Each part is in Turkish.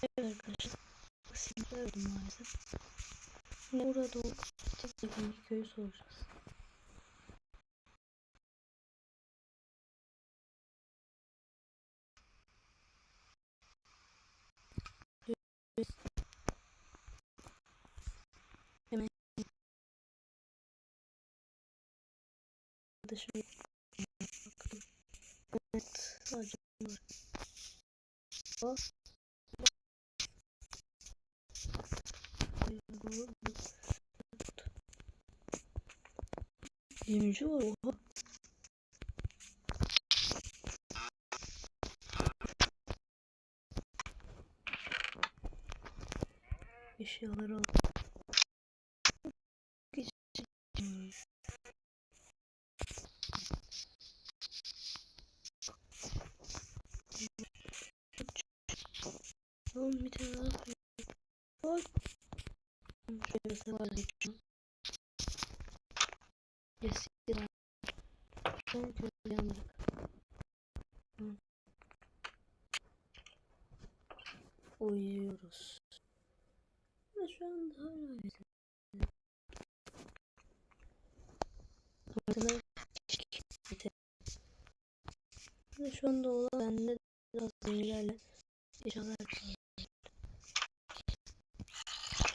Evet arkadaşlar. Sinirlendi maalesef. Yine burada olup tek yakın bir köyü soracağız. Hemen arkadaşım. Evet. Sadece var. O. Yemci var. Oha. Eşyaları al. Oğlum bir tane daha koyayım. Oy. Şöyle sefer geçiyorum. Eskiden. Son köyü yandık. Uyuyoruz. Ve şu anda hala mesela ve şu anda olan bende biraz demirlerle eşyalar.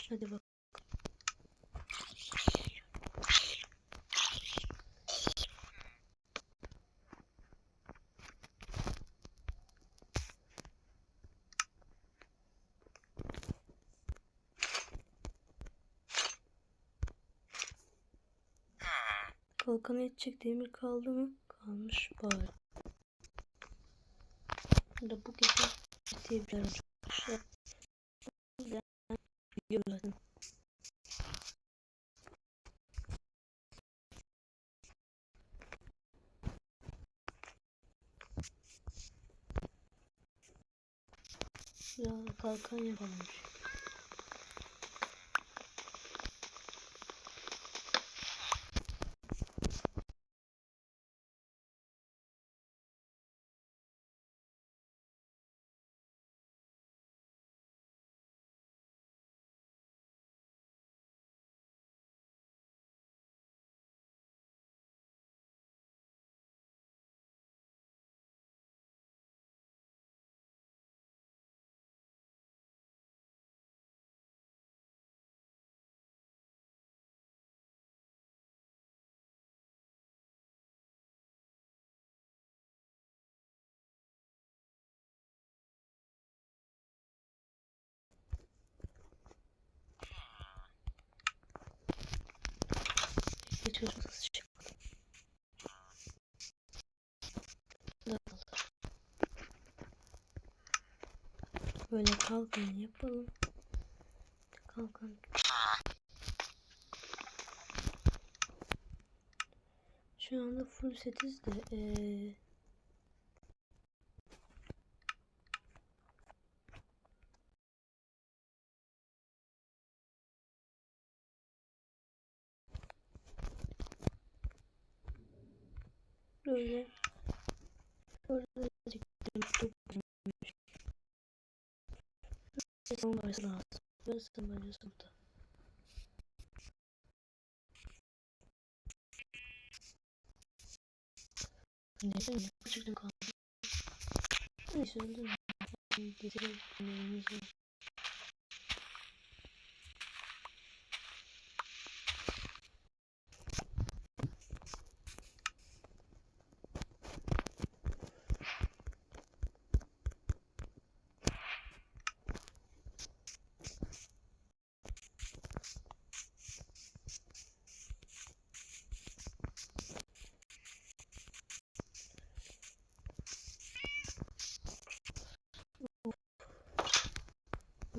Hadi bak. Kalkana edecek demir kaldı mı? Kalmış bari. Da bu gece diyebilirim arkadaşlar. Biliyorum. Ya kalkan yapalım. Geçiyoruz hızlıca. Böyle kalkan yapalım. Kalkan. Şu anda full setiz de böyle orada son varsa lazım. Burası bence burada. Neden ya? Çıktım kaldım. Neyse öldüm. Getirelim.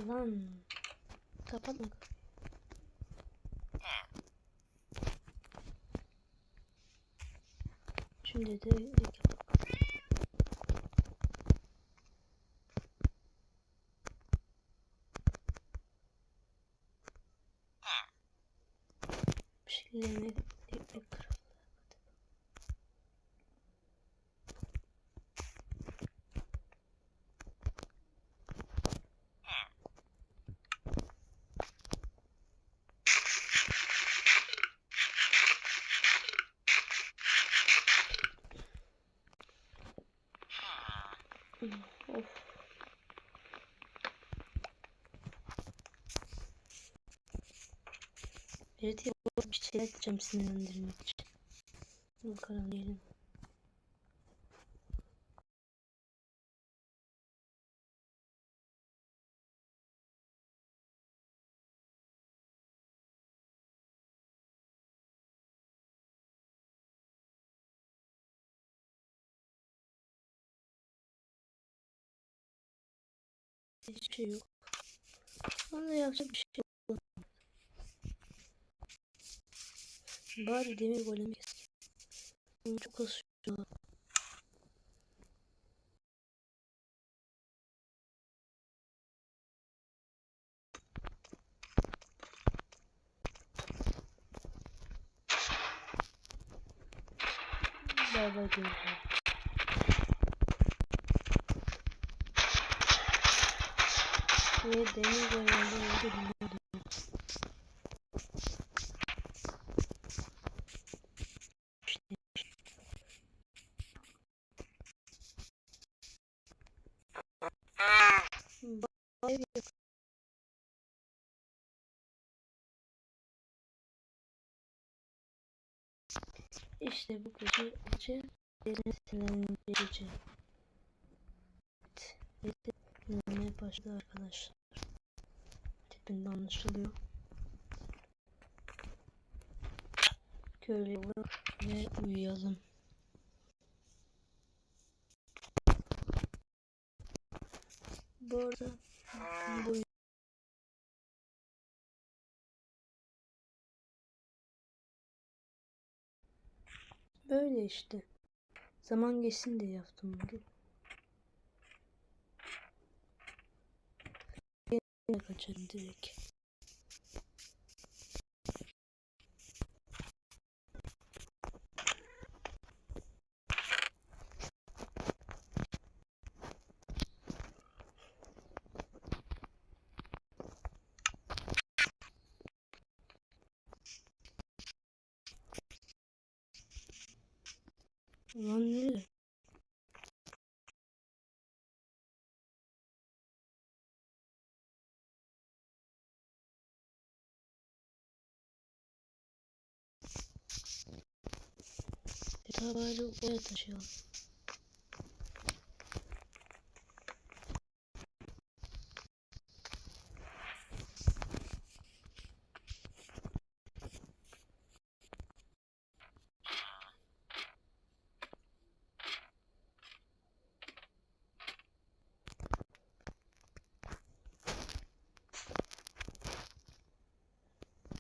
Lan. Kapatma. Şimdi de bir şekilde ekmek kıralım. Verity'ye bir şeyler diyeceğim sinirlendirmek için. Bakalım diyelim. Hiçbir şey yok. Ama yapacak bir şey yok. Bari demir golemi keskin. Bunu çok kasıyor. Bay bay demir. Ve demir golemde öldürülüyor. İşte bu gece sinirlendirici. Dinlemeye başladı arkadaşlar. Tipinde anlaşılıyor. Köylüye uğrak ve uyuyalım. Bu arada bu böyle işte. Zaman geçsin diye yaptım bugün. Yine kaçarım direkt. Ulan nerede? Daha bari oraya taşıyalım.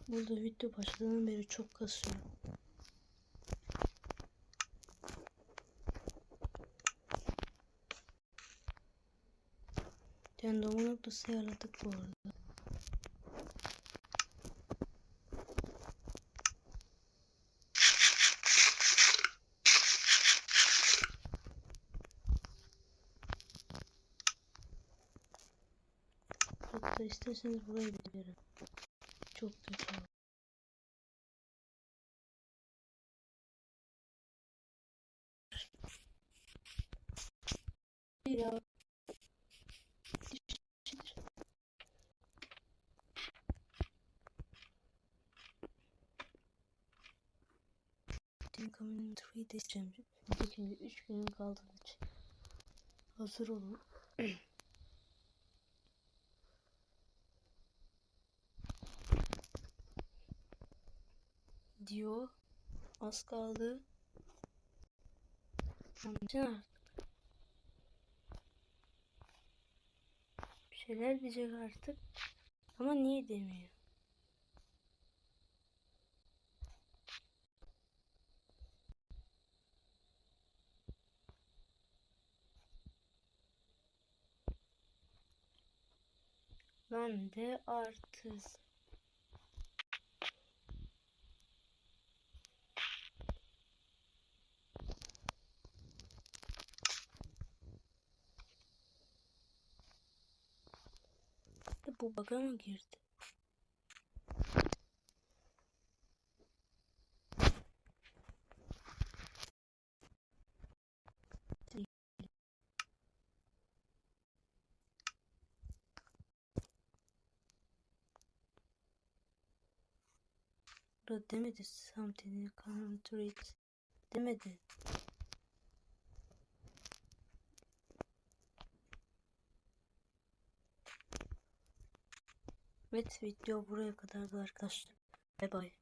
Burada video başladığından beri çok kasıyor. Yani doğum noktası ayarladık bu arada. Hatta isterseniz burayı bilirim. Çok kötü. Ya. Coming 3 days champion. Şimdi 3 günün kaldığı için hazır olun. Diyor. Az kaldı. Anlayacağım. Bir şeyler diyecek artık. Ama niye demiyor? Ben de artız. Bu bug'a mı girdi? Burada demedi. Something can't read. Demedi. Evet, video buraya kadardı arkadaşlar. Bye bye.